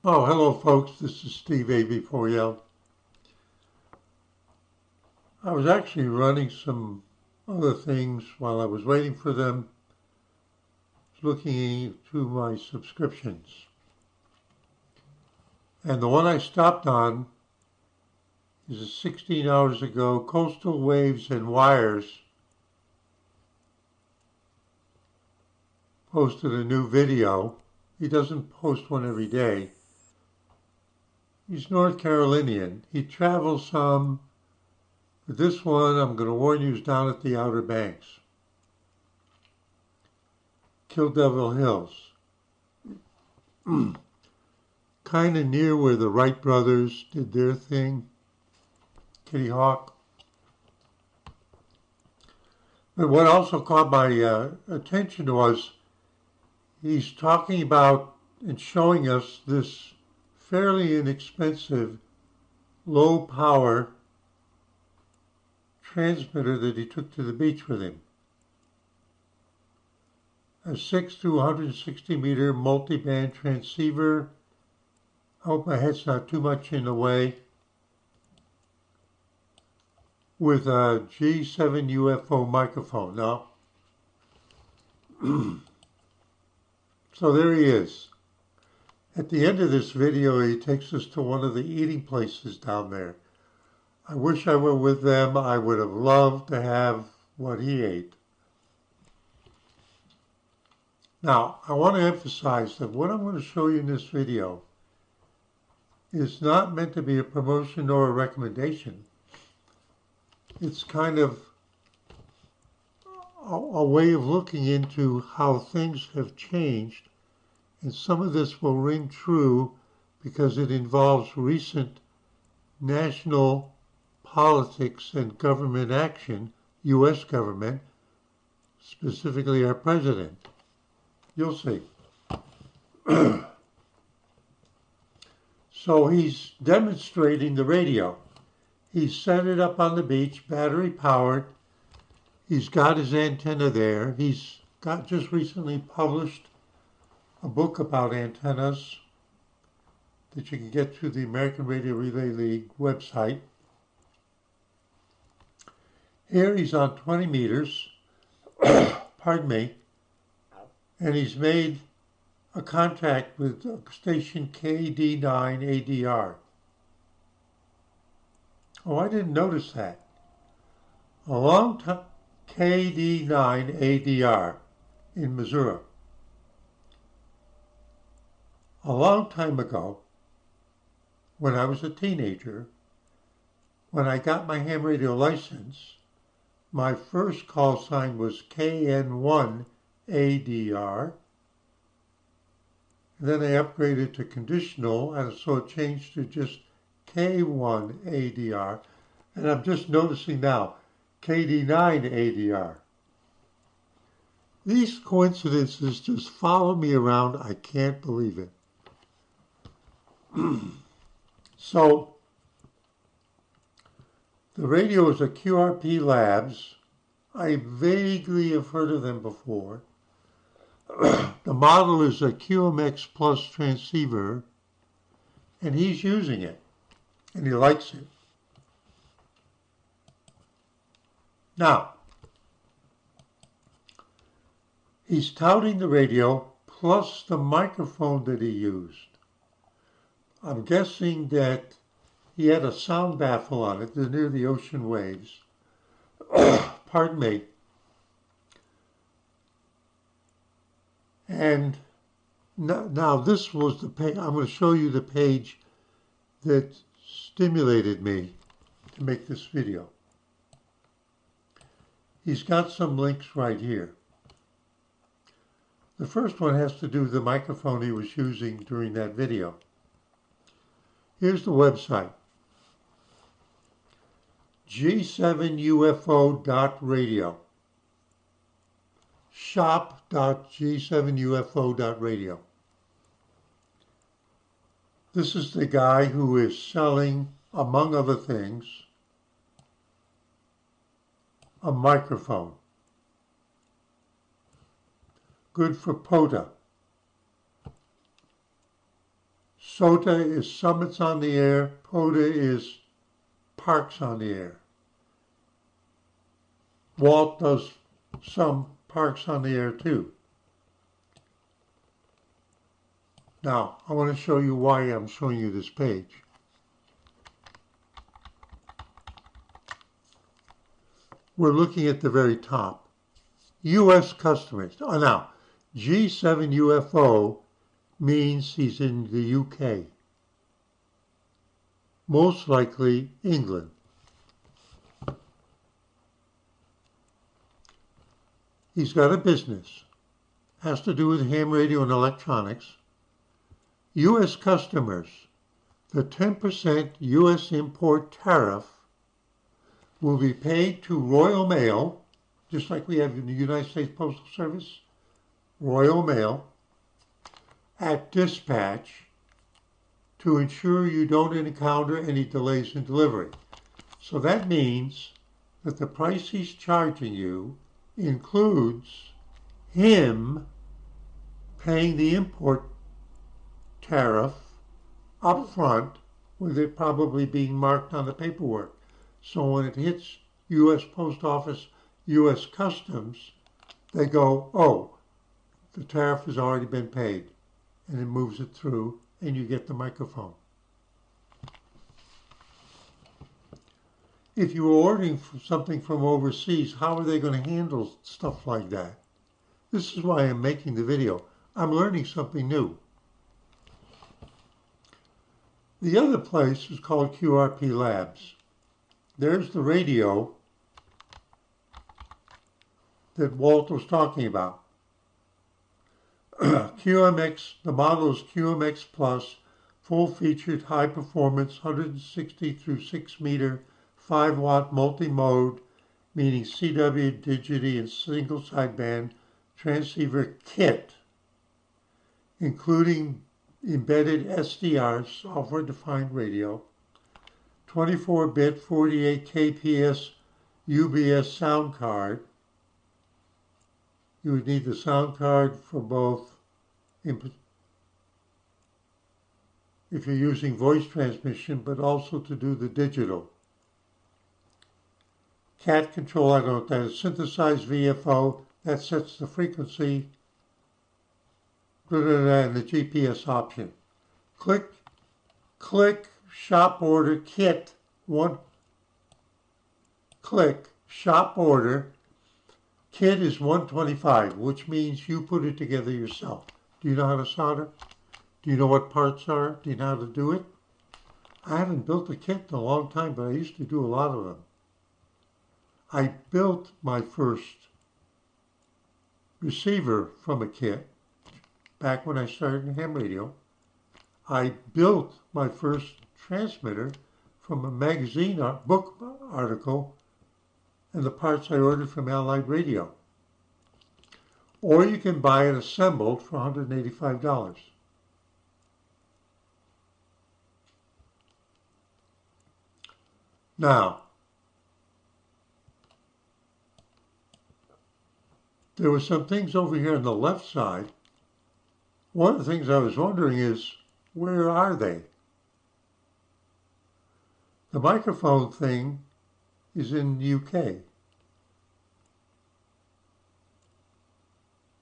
Oh, hello folks, this is Steve AV4L. I was actually running some other things while I was waiting for them, looking through my subscriptions. And the one I stopped on is 16 hours ago, Coastal Waves and Wires posted a new video. He doesn't post one every day. He's North Carolinian. He travels some, but this one, I'm going to warn you, is down at the Outer Banks. Kill Devil Hills. Kind of near where the Wright brothers did their thing. Kitty Hawk. But what also caught my attention was he's talking about and showing us this fairly inexpensive low power transmitter that he took to the beach with him. A 6 to 160 meter multi-band transceiver. I hope my head's not too much in the way. With a G7 UFO microphone. Now, so there he is. At the end of this video, he takes us to one of the eating places down there. I wish I were with them. I would have loved to have what he ate. Now, I want to emphasize that what I'm going to show you in this video is not meant to be a promotion or a recommendation. It's kind of a way of looking into how things have changed, and some of this will ring true because it involves recent national politics and government action, U.S. government, specifically our president. You'll see. So he's demonstrating the radio. He's set it up on the beach, battery powered. He's got his antenna there. He's just recently published a book about antennas that you can get through the American Radio Relay League website. Here he's on 20 meters, pardon me, and he's made a contact with station KD9ADR. Oh, I didn't notice that. A long time, KD9ADR in Missouri. A long time ago, when I was a teenager, when I got my ham radio license, my first call sign was KN1ADR. Then I upgraded to conditional, and so it changed to just K1ADR. And I'm just noticing now, KD9ADR. These coincidences just follow me around. I can't believe it. So, the radio is a QRP Labs. I vaguely have heard of them before. The model is a QMX Plus transceiver, and he's using it, and he likes it. Now, he's touting the radio plus the microphone that he used. I'm guessing that he had a sound baffle on it near the ocean waves. Pardon me. And now this was the page. I'm going to show you the page that stimulated me to make this video. He's got some links right here. The first one has to do with the microphone he was using during that video. Here's the website. G7UFO.radio. shop.g7ufo.radio. This is the guy who is selling, among other things, a microphone. Good for POTA. SOTA is summits on the air. POTA is parks on the air. Walt does some parks on the air too. Now, I want to show you why I'm showing you this page. We're looking at the very top. U.S. customers. Now, G7 UFO means he's in the UK. Most likely England. He's got a business. Has to do with ham radio and electronics. U.S. customers. The 10% U.S. import tariff will be paid to Royal Mail, just like we have in the United States Postal Service, Royal Mail, at dispatch to ensure you don't encounter any delays in delivery. So that means that the price he's charging you includes him paying the import tariff up front, with it probably being marked on the paperwork. So when it hits U.S. Post Office, U.S. Customs, they go, oh, the tariff has already been paid, and it moves it through, and you get the microphone. If you were ordering something from overseas, how are they going to handle stuff like that? This is why I'm making the video. I'm learning something new. The other place is called QRP Labs. There's the radio that Walt was talking about. QMX, the model is QMX Plus, full-featured, high-performance, 160 through 6 meter, 5-watt multi-mode, meaning CW, Digity, and single sideband transceiver kit, including embedded SDR, software-defined radio, 24-bit 48 kps UBS sound card. You would need the sound card for both, if you're using voice transmission, but also to do the digital. CAT control, I don't know what that is. Synthesized VFO, that sets the frequency, and the GPS option. Click shop order kit, click shop order. Kit is $125, which means you put it together yourself. Do you know how to solder? Do you know what parts are? Do you know how to do it? I haven't built a kit in a long time, but I used to do a lot of them. I built my first receiver from a kit back when I started in ham radio. I built my first transmitter from a magazine book article and the parts I ordered from Allied Radio. Or you can buy it assembled for $185. Now, there were some things over here on the left side. One of the things I was wondering is, where are they? The microphone thing is in the UK.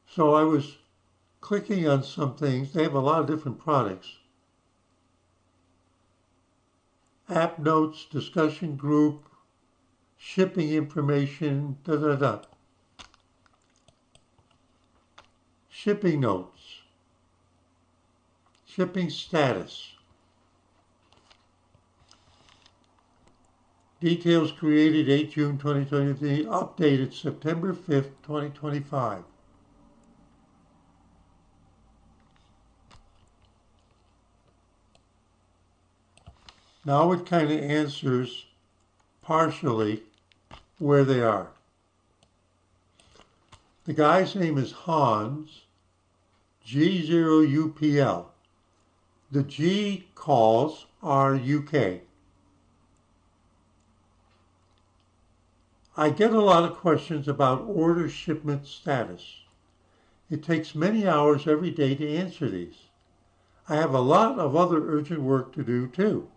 So I was clicking on some things. They have a lot of different products. App notes, discussion group, shipping information, Shipping notes, shipping status. Details created 8 June 2023, updated September 5th, 2025. Now it kind of answers partially where they are. The guy's name is Hans, G0UPL. The G calls are UK. I get a lot of questions about order shipment status. It takes many hours every day to answer these. I have a lot of other urgent work to do too.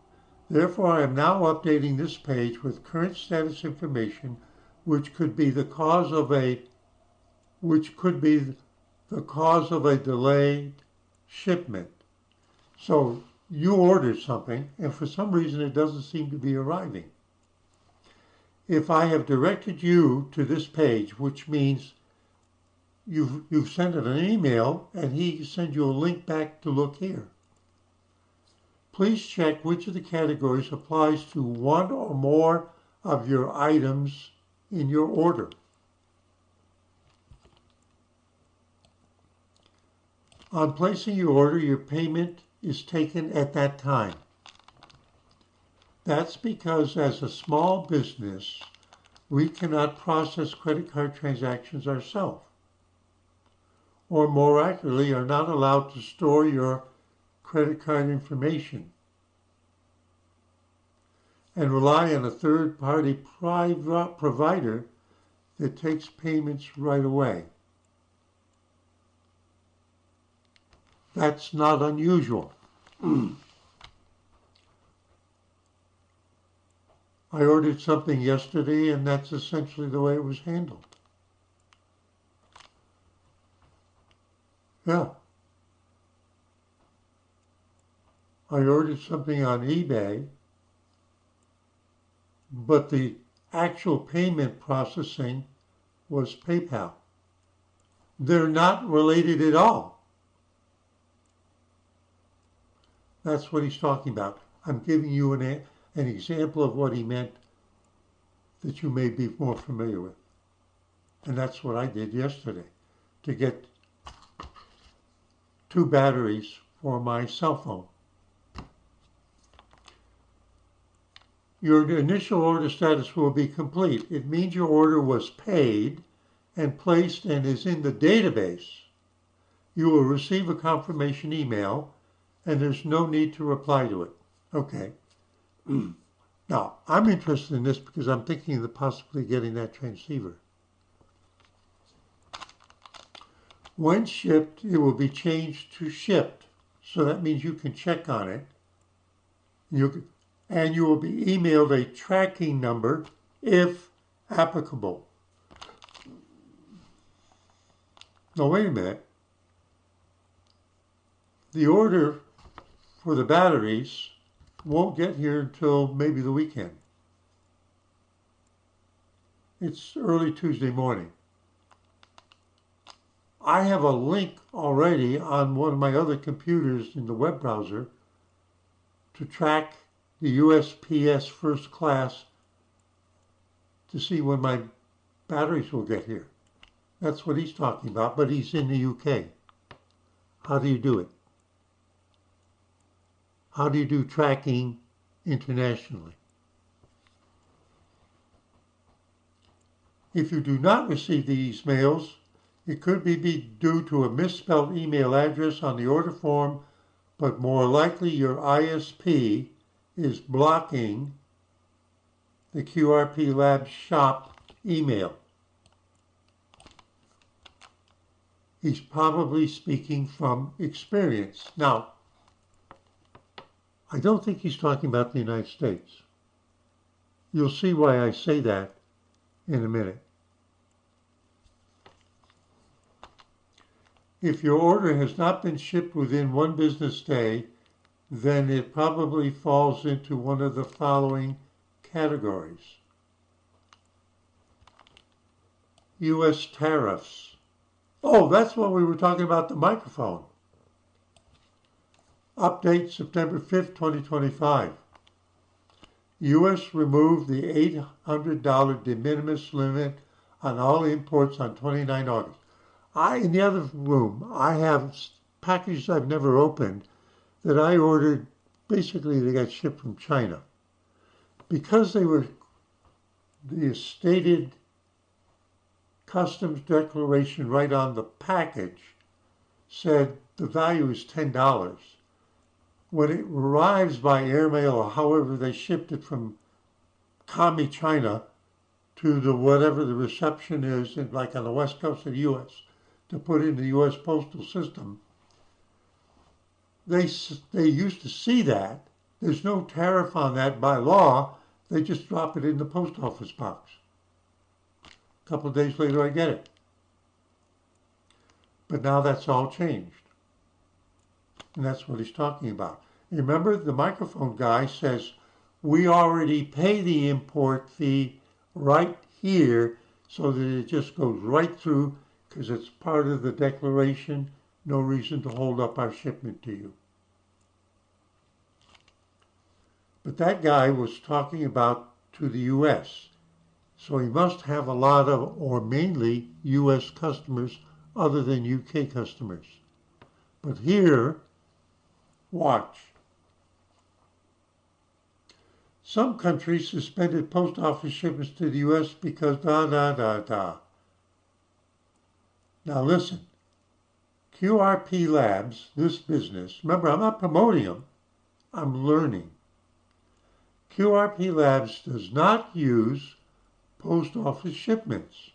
Therefore, I am now updating this page with current status information, which could be the cause of a delayed shipment. So you ordered something, and for some reason it doesn't seem to be arriving. If I have directed you to this page, which means you've sent it an email, and he sends you a link back to look here. Please check which of the categories applies to one or more of your items in your order. On placing your order, your payment is taken at that time. That's because as a small business, we cannot process credit card transactions ourselves, or more accurately, are not allowed to store your credit card information and rely on a third-party provider that takes payments right away. That's not unusual. I ordered something yesterday, and that's essentially the way it was handled. Yeah. I ordered something on eBay, but the actual payment processing was PayPal. They're not related at all. That's what he's talking about. I'm giving you an example of what he meant that you may be more familiar with. And that's what I did yesterday to get 2 batteries for my cell phone. Your initial order status will be complete. It means your order was paid and placed and is in the database. You will receive a confirmation email, and there's no need to reply to it. Okay. Now, I'm interested in this because I'm thinking of possibly getting that transceiver. When shipped, it will be changed to shipped. So that means you can check on it. And you will be emailed a tracking number if applicable. Now, wait a minute. The order for the batteries won't get here until maybe the weekend. It's early Tuesday morning. I have a link already on one of my other computers in the web browser to track the USPS first class to see when my batteries will get here. That's what he's talking about, but he's in the UK. How do you do it? How do you do tracking internationally? If you do not receive these mails, it could be due to a misspelled email address on the order form, but more likely your ISP is blocking the QRP Lab shop email. He's probably speaking from experience. Now, I don't think he's talking about the United States. You'll see why I say that in a minute. If your order has not been shipped within 1 business day, then it probably falls into one of the following categories. U.S. tariffs. Oh, that's what we were talking about, the microphone. Update September 5th, 2025. U.S. removed the $800 de minimis limit on all imports on 29 August. In the other room, I have packages I've never opened that I ordered. Basically, they got shipped from China. Because they were the stated customs declaration right on the package said the value is $10. When it arrives by airmail or however they shipped it from Kami, China, to the whatever the reception is, like on the west coast of the U.S., to put in the U.S. postal system, they used to see that. There's no tariff on that by law. They just drop it in the post office box. A couple of days later, I get it. But now that's all changed. And that's what he's talking about. Remember, the microphone guy says, we already pay the import fee right here so that it just goes right through because it's part of the declaration. No reason to hold up our shipment to you. But that guy was talking about to the U.S. So he must have a lot of, or mainly, U.S. customers other than U.K. customers. But here, watch. Some countries suspended post office shipments to the U.S. because da da da da. Now listen, QRP Labs, this business, remember I'm not promoting them, I'm learning. QRP Labs does not use post office shipments.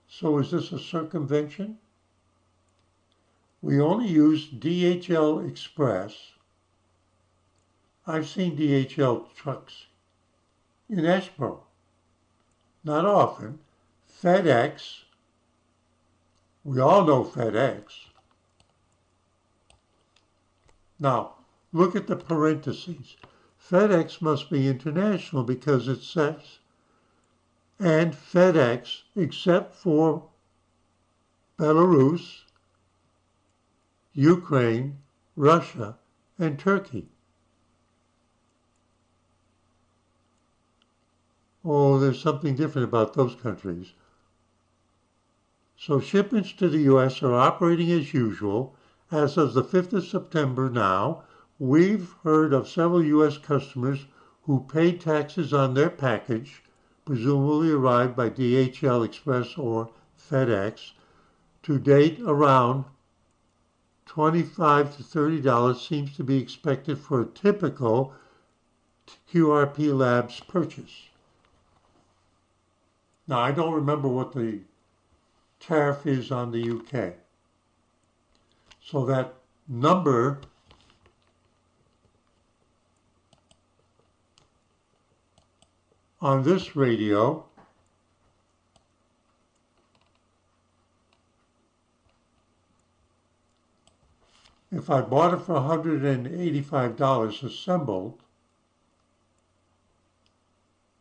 So is this a circumvention? We only use DHL Express. I've seen DHL trucks in Asheboro. Not often. FedEx. We all know FedEx. Now, look at the parentheses. FedEx must be international because it says, and FedEx, except for Belarus, Ukraine, Russia, and Turkey. Oh, there's something different about those countries. So shipments to the U.S. are operating as usual. As of the 5th of September now, we've heard of several U.S. customers who paid taxes on their package, presumably arrived by DHL Express or FedEx. To date, around $25 to $30 seems to be expected for a typical QRP Labs purchase. Now, I don't remember what the tariff is on the UK. So that number on this radio if I bought it for $185 assembled,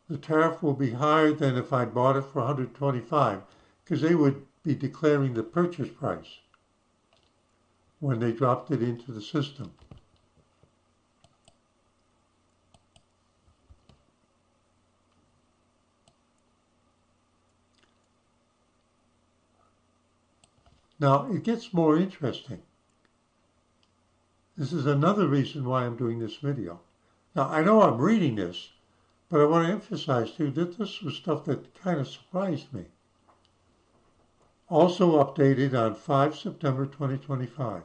the tariff will be higher than if I bought it for $125 because they would be declaring the purchase price when they dropped it into the system. Now, it gets more interesting. This is another reason why I'm doing this video. Now, I know I'm reading this, but I want to emphasize too that this was stuff that kind of surprised me. Also updated on 5 September 2025.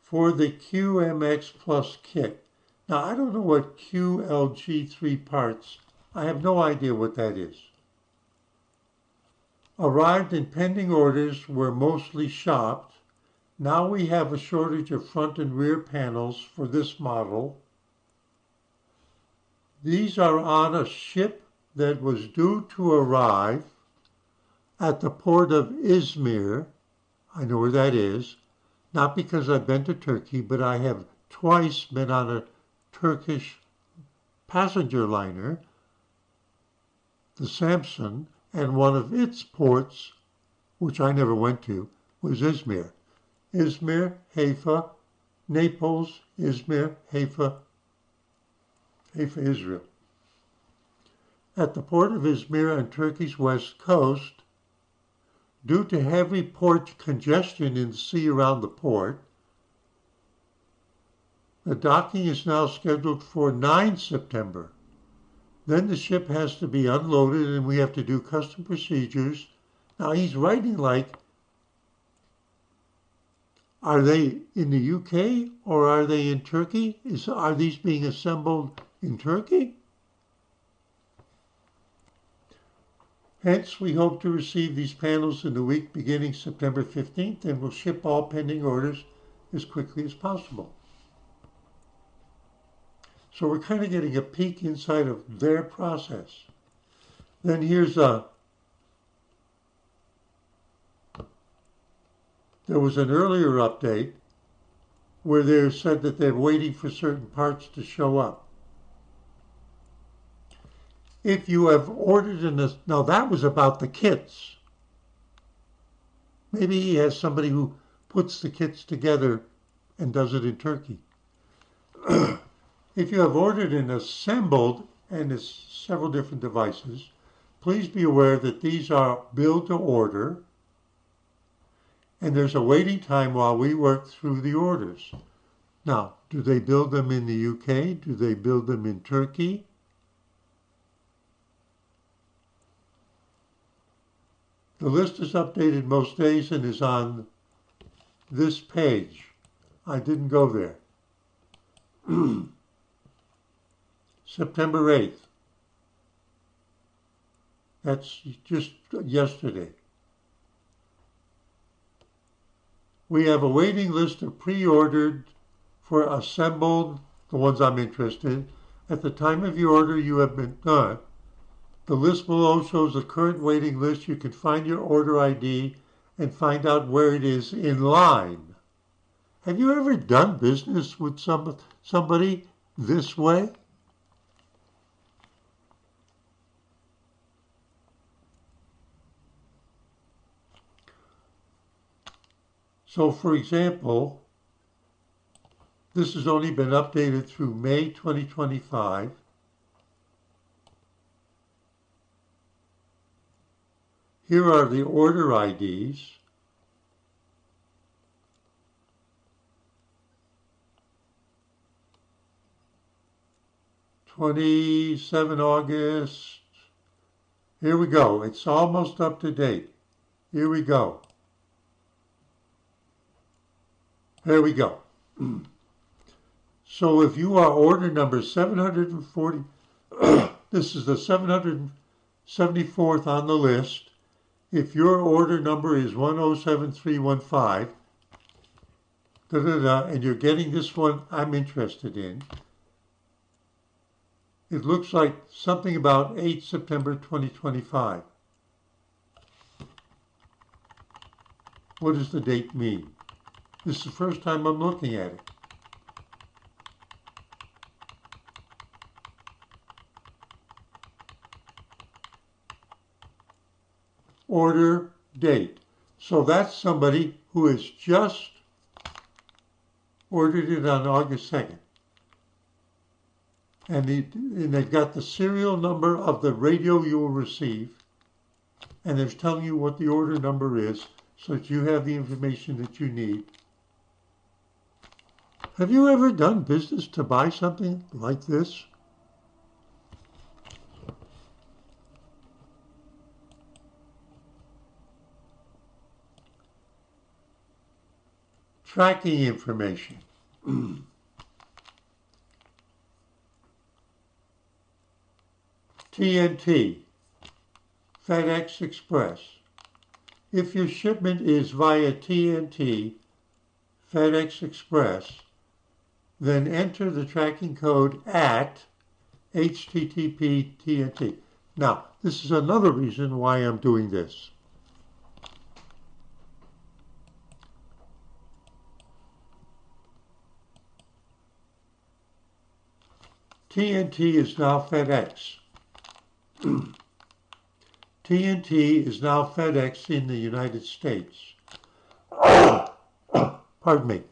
For the QMX Plus kit. Now, I don't know what QLG3 parts, I have no idea what that is. Arrived and pending orders were mostly shopped. Now we have a shortage of front and rear panels for this model. These are on a ship that was due to arrive at the port of Izmir. I know where that is, not because I've been to Turkey, but I have twice been on a Turkish passenger liner, the Samson, and one of its ports, which I never went to, was Izmir. Izmir, Haifa, Naples, Izmir, Haifa, Israel. At the port of Izmir on Turkey's west coast, due to heavy port congestion in the sea around the port, the docking is now scheduled for 9 September. Then the ship has to be unloaded and we have to do custom procedures. Now he's writing like, are they in the UK or are they in Turkey? Are these being assembled in Turkey? Hence, we hope to receive these panels in the week beginning September 15th and will ship all pending orders as quickly as possible. So we're kind of getting a peek inside of their process. Then here's there was an earlier update where they said that they're waiting for certain parts to show up. If you have ordered now that was about the kits. Maybe he has somebody who puts the kits together and does it in Turkey. If you have ordered and assembled, and there's several different devices, please be aware that these are build to order, and there's a waiting time while we work through the orders. Now, do they build them in the UK? Do they build them in Turkey? The list is updated most days and is on this page. I didn't go there. September 8th. That's just yesterday. We have a waiting list of pre-ordered for assembled, the ones I'm interested in. At the time of your order, you have been done. The list below shows the current waiting list. You can find your order ID and find out where it is in line. Have you ever done business with somebody this way? So, for example, this has only been updated through May 2025. Here are the order IDs. August. Here we go. It's almost up to date. Here we go. There we go. So if you are order number 740, this is the 774th on the list. If your order number is 107315, and you're getting this one I'm interested in, it looks like something about 8 September 2025. What does the date mean? This is the first time I'm looking at it. Order date. So that's somebody who has just ordered it on August 2nd. And they've got the serial number of the radio you will receive, and they're telling you what the order number is so that you have the information that you need. Have you ever done business to buy something like this? Tracking information. TNT, FedEx Express. If your shipment is via TNT, FedEx Express, then enter the tracking code at HTTP TNT. Now, this is another reason why I'm doing this. TNT is now FedEx. TNT is now FedEx in the United States. Pardon me.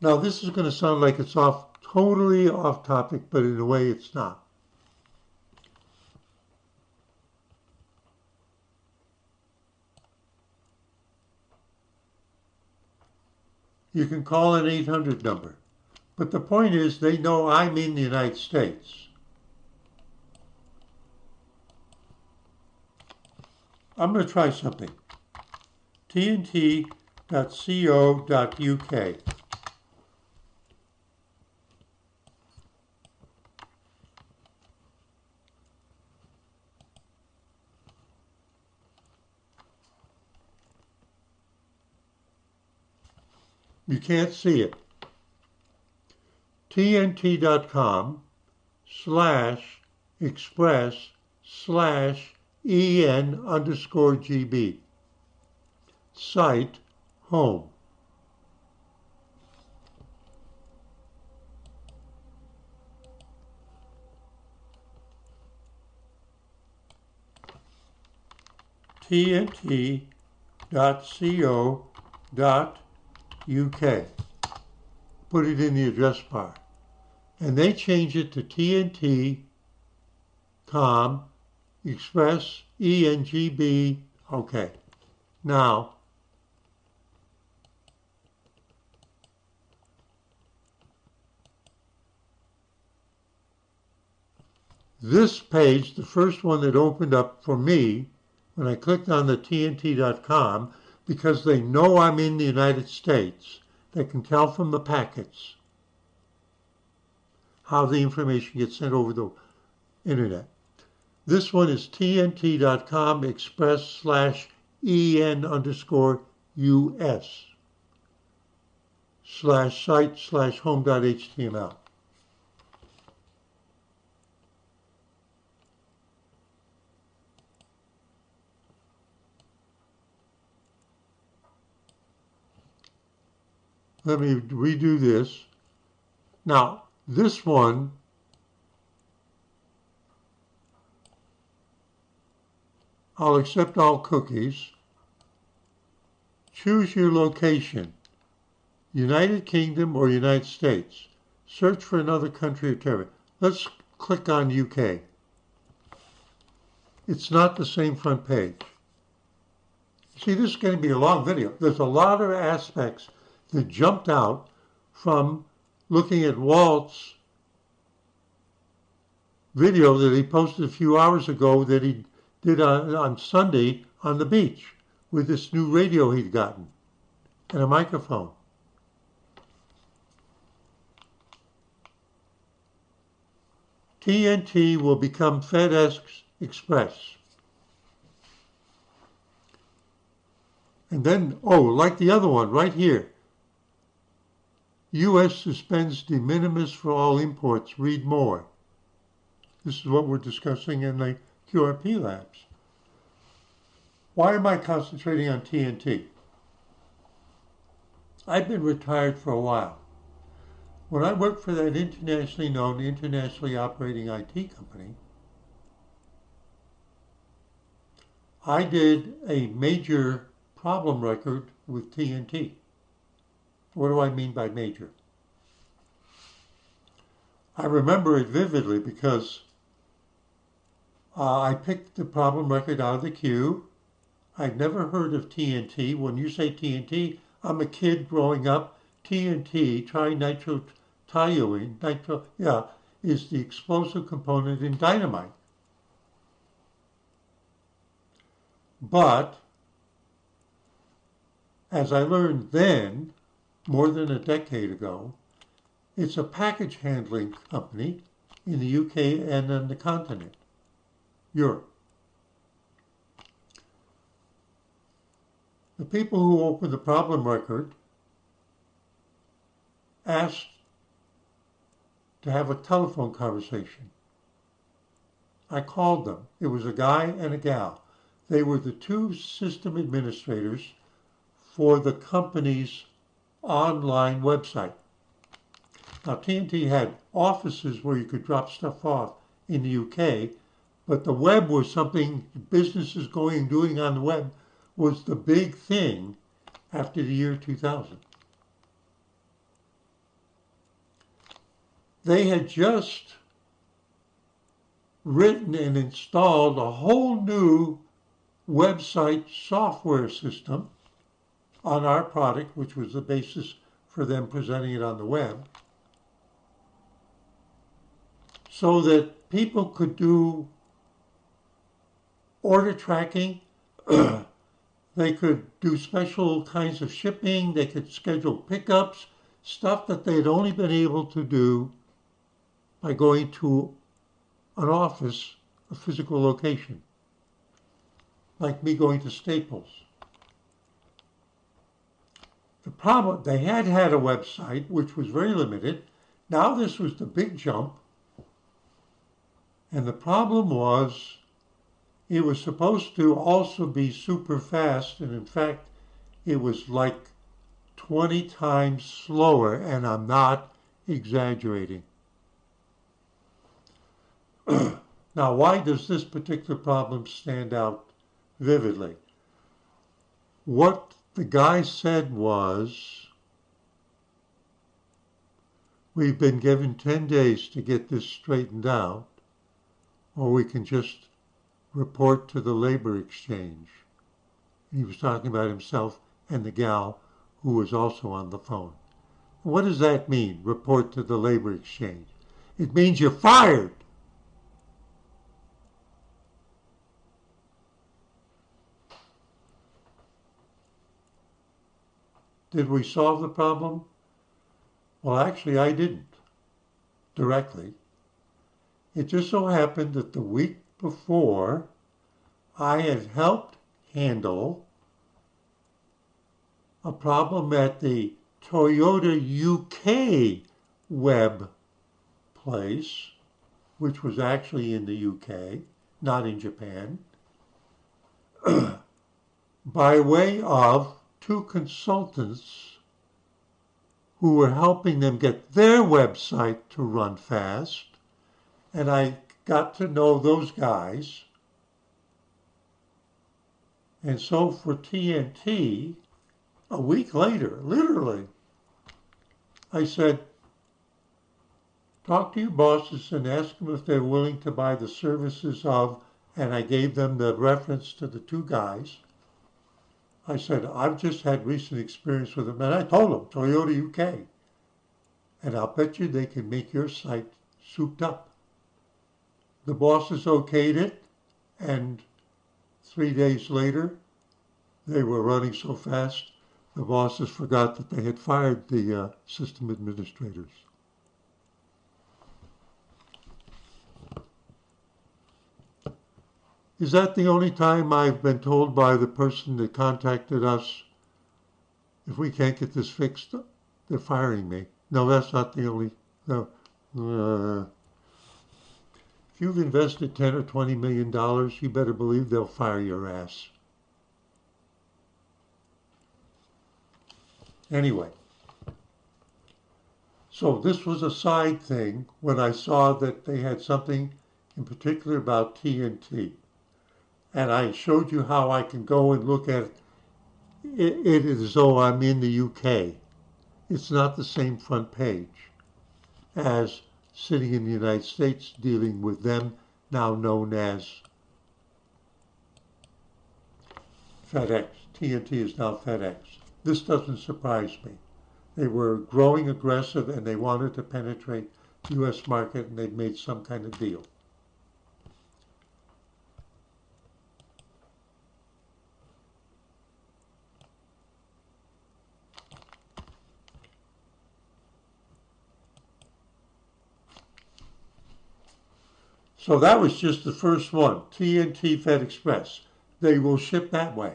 Now this is going to sound like it's totally off topic, but in a way it's not. You can call an 800 number, but the point is they know I'm in the United States. I'm going to try something. tnt.co.uk. You can't see it. TNT.com/express/en_GB. Site home. TNT.co.uk. Put it in the address bar. And they change it to TNT.com express ENGB. Okay. Now, this page, the first one that opened up for me, when I clicked on the TNT.com, because they know I'm in the United States, they can tell from the packets how the information gets sent over the internet. This one is TNT.com express/en_US /site/home.html. Let me redo this. Now, this one, I'll accept all cookies. Choose your location, United Kingdom or United States. Search for another country or territory. Let's click on UK. It's not the same front page. See, this is going to be a long video. There's a lot of aspects that jumped out from looking at Walt's video that he posted a few hours ago that he did on Sunday on the beach with this new radio he'd gotten and a microphone. TNT will become FedEx Express. And then, oh, like the other one right here, U.S. suspends de minimis for all imports. Read more. This is what we're discussing in the QRP labs. Why am I concentrating on TNT? I've been retired for a while. When I worked for that internationally known, internationally operating IT company, I did a major problem record with TNT. What do I mean by major? I remember it vividly because I picked the problem record out of the queue. I'd never heard of TNT. When you say TNT, I'm a kid growing up. TNT, trinitrotoluene, is the explosive component in dynamite. But, as I learned then, more than a decade ago, it's a package handling company in the UK and on the continent, Europe. The people who opened the problem record asked to have a telephone conversation. I called them. It was a guy and a gal. They were the two system administrators for the company's online website. Now, TNT had offices where you could drop stuff off in the UK, but the web was something businesses going and doing on the web was the big thing after the year 2000. They had just written and installed a whole new website software system on our product, which was the basis for them presenting it on the web, so that people could do order tracking, they could do special kinds of shipping, they could schedule pickups, stuff that they'd only been able to do by going to an office, a physical location, like me going to Staples. The problem, they had had a website which was very limited. Now this was the big jump. And the problem was it was supposed to also be super fast. And in fact, it was like 20 times slower. And I'm not exaggerating. Now, why does this particular problem stand out vividly? What the guy said was, we've been given 10 days to get this straightened out, or we can just report to the labor exchange. He was talking about himself and the gal who was also on the phone. What does that mean, report to the labor exchange? It means you're fired. Did we solve the problem? Well, actually, I didn't directly. It just so happened that the week before, I had helped handle a problem at the Toyota UK web place, which was actually in the UK, not in Japan, by way of two consultants who were helping them get their website to run fast. And I got to know those guys. And so for TNT, a week later, literally, I said, talk to your bosses and ask them if they're willing to buy the services of, and I gave them the reference to the two guys. I said, I've just had recent experience with them. And I told them, Toyota UK. And I'll bet you they can make your site souped up. The bosses okayed it. And 3 days later, they were running so fast, the bosses forgot that they had fired the system administrators. Is that the only time I've been told by the person that contacted us, if we can't get this fixed, they're firing me? No, that's not the only. No. If you've invested $10 or $20 million, you better believe they'll fire your ass. Anyway, so this was a side thing when I saw that they had something in particular about TNT. And I showed you how I can go and look at it as though I'm in the UK. It's not the same front page as sitting in the United States dealing with them, now known as FedEx. TNT is now FedEx. This doesn't surprise me. They were growing aggressive and they wanted to penetrate the U.S. market, and they've made some kind of deal. So that was just the first one, TNT Fed Express. They will ship that way.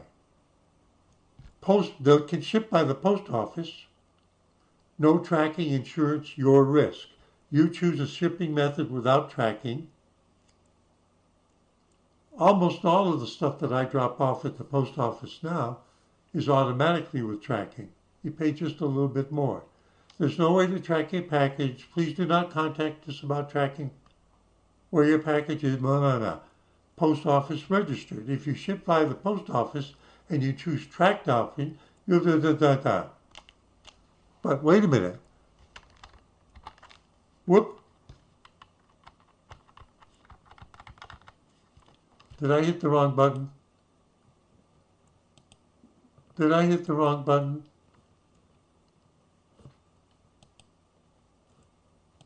They can ship by the post office. No tracking, insurance, your risk. You choose a shipping method without tracking. Almost all of the stuff that I drop off at the post office now is automatically with tracking. You pay just a little bit more. There's no way to track your package. Please do not contact us about tracking where your package is. No. Post office registered. If you ship by the post office and you choose tracked option, you'll da. But wait a minute. Whoop. Did I hit the wrong button? Did I hit the wrong button?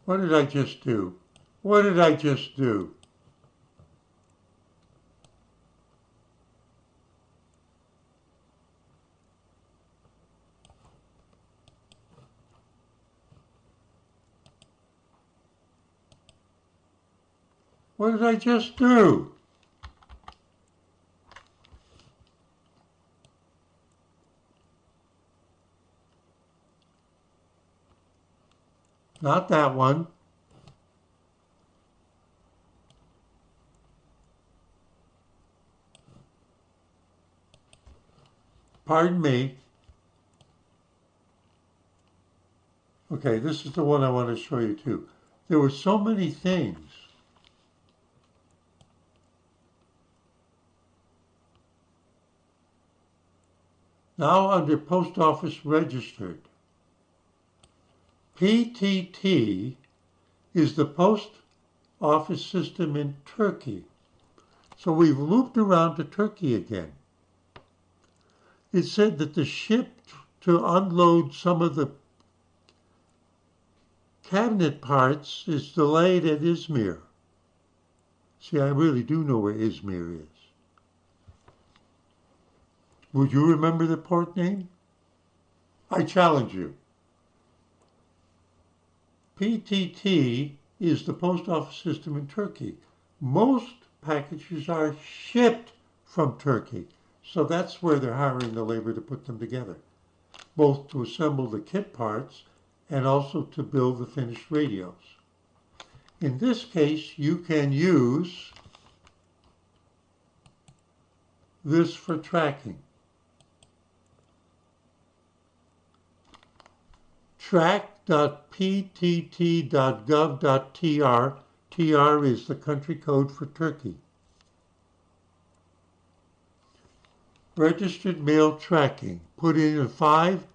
What did I just do? What did I just do? What did I just do? not that one. Pardon me. Okay, this is the one I want to show you too. There were so many things. Now under Post Office Registered, PTT is the Post Office system in Turkey. So we've looped around to Turkey again. It said that the ship to unload some of the cabinet parts is delayed at Izmir. See, I really do know where Izmir is. Would you remember the port name? I challenge you. PTT is the post office system in Turkey. Most packages are shipped from Turkey, so that's where they're hiring the labor to put them together, both to assemble the kit parts and also to build the finished radios. In this case, you can use this for tracking. track.ptt.gov.tr. TR is the country code for Turkey. Registered mail tracking. Put in the five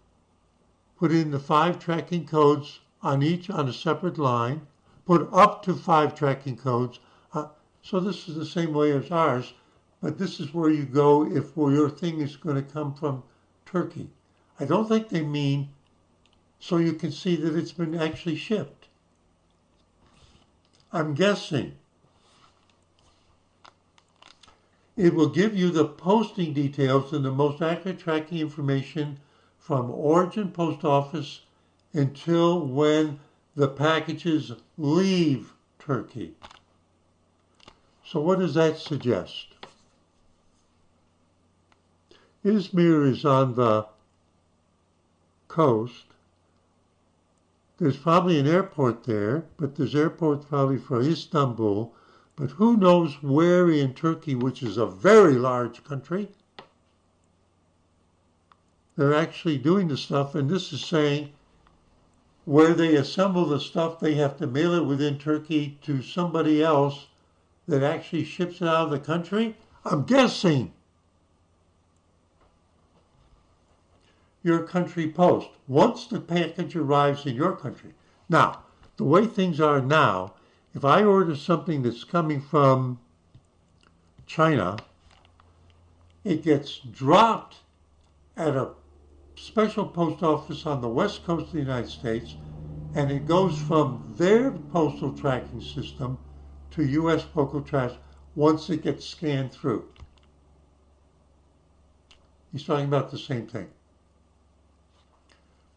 tracking codes on each on a separate line. Put up to 5 tracking codes. So this is the same way as ours, but this is where you go if your thing is going to come from Turkey. I don't think they mean so you can see that it's been actually shipped. I'm guessing. It will give you the posting details and the most accurate tracking information from origin post office until when the packages leave Turkey. So what does that suggest? Izmir is on the coast. There's probably an airport there, but there's airports probably for Istanbul. But who knows where in Turkey, which is a very large country, they're actually doing the stuff. And this is saying where they assemble the stuff, they have to mail it within Turkey to somebody else that actually ships it out of the country. I'm guessing your country post, once the package arrives in your country. Now, the way things are now, if I order something that's coming from China, it gets dropped at a special post office on the west coast of the United States, and it goes from their postal tracking system to U.S. postal trash once it gets scanned through. He's talking about the same thing.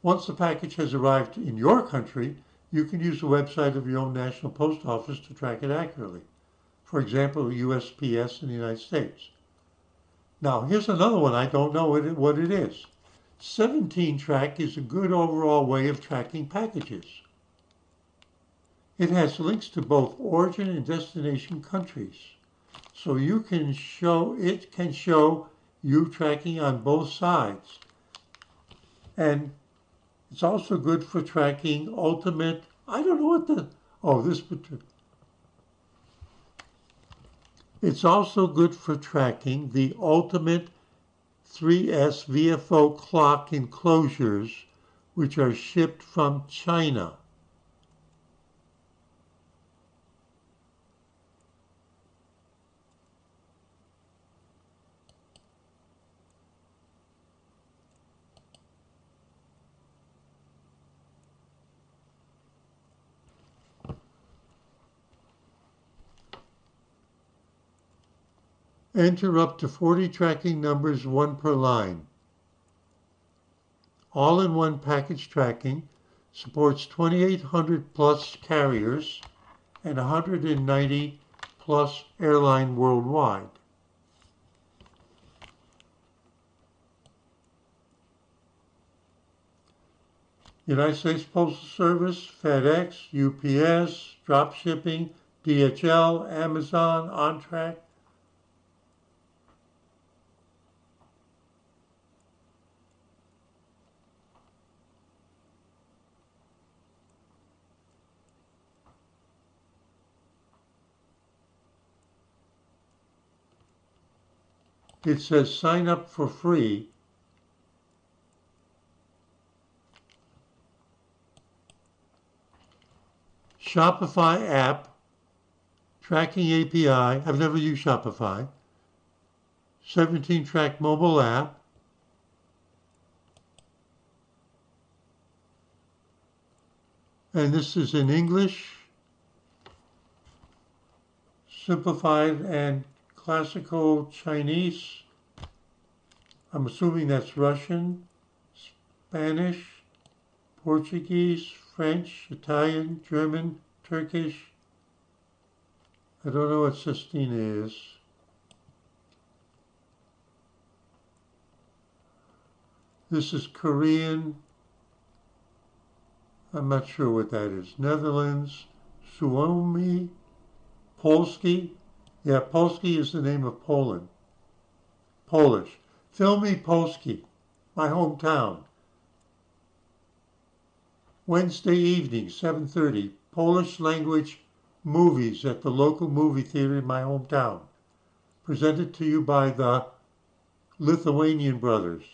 Once the package has arrived in your country, you can use the website of your own national post office to track it accurately. For example, USPS in the United States. Now, here's another one. I don't know what it is. 17 track is a good overall way of tracking packages. It has links to both origin and destination countries. So it can show you tracking on both sides. And it's also good for tracking ultimate, I don't know what it's also good for tracking the ultimate 3S VFO clock enclosures, which are shipped from China. Enter up to 40 tracking numbers, 1 per line. All-in-one package tracking supports 2,800 plus carriers and 190 plus airline worldwide. United States Postal Service, FedEx, UPS, drop shipping, DHL, Amazon, OnTrack. It says sign up for free. Shopify app, tracking API. I've never used Shopify. 17-track mobile app. And this is in English, simplified and classical Chinese. I'm assuming that's Russian, Spanish, Portuguese, French, Italian, German, Turkish. I don't know what Sistine is. This is Korean. I'm not sure what that is. Netherlands, Suomi, Polski. Yeah, Polski is the name of Poland. Polish. Filmy Polski, my hometown. Wednesday evening, 7:30, Polish language movies at the local movie theater in my hometown. Presented to you by the Lithuanian brothers.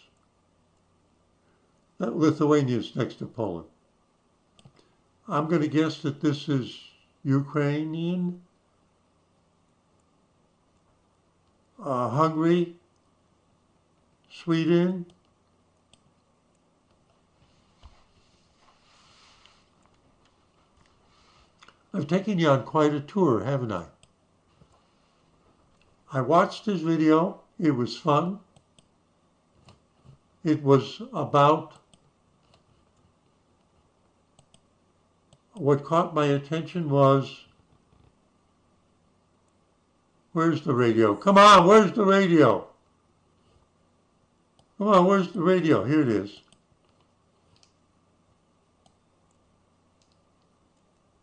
Lithuania is next to Poland. I'm going to guess that this is Ukrainian, Hungary, Sweden. I've taken you on quite a tour, haven't I? I watched his video. It was fun. It was about what caught my attention was, where's the radio? Come on, where's the radio? Come on, where's the radio? Here it is.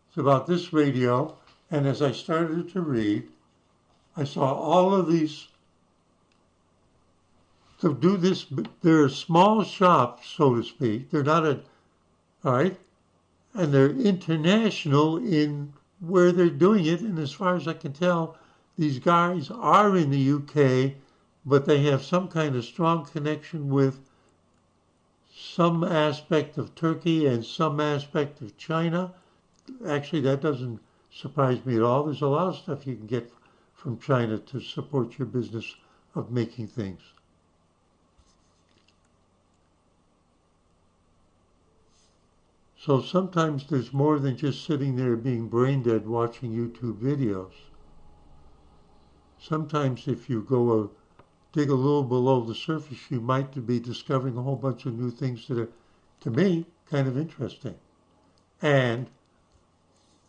It's about this radio, and as I started to read, I saw all of these. To do this, they're small shops, so to speak. They're not all right? And they're international in where they're doing it. And as far as I can tell, these guys are in the UK, but they have some kind of strong connection with some aspect of Turkey and some aspect of China. Actually, that doesn't surprise me at all. There's a lot of stuff you can get from China to support your business of making things. So sometimes there's more than just sitting there being brain dead watching YouTube videos. Sometimes if you go dig a little below the surface, you might be discovering a whole bunch of new things that are, to me, kind of interesting. And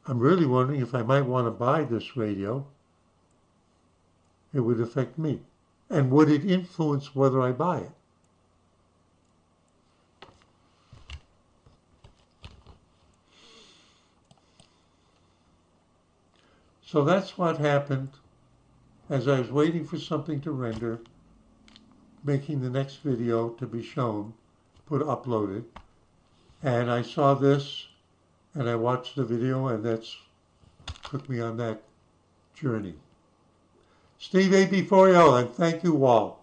I'm really wondering if I might want to buy this radio. It would affect me. And would it influence whether I buy it? So that's what happened as I was waiting for something to render, making the next video to be shown, uploaded. And I saw this, and I watched the video, and that's took me on that journey. Steve AB40, and thank you, Walt.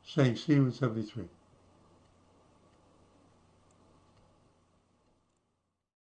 Saying see you in 73.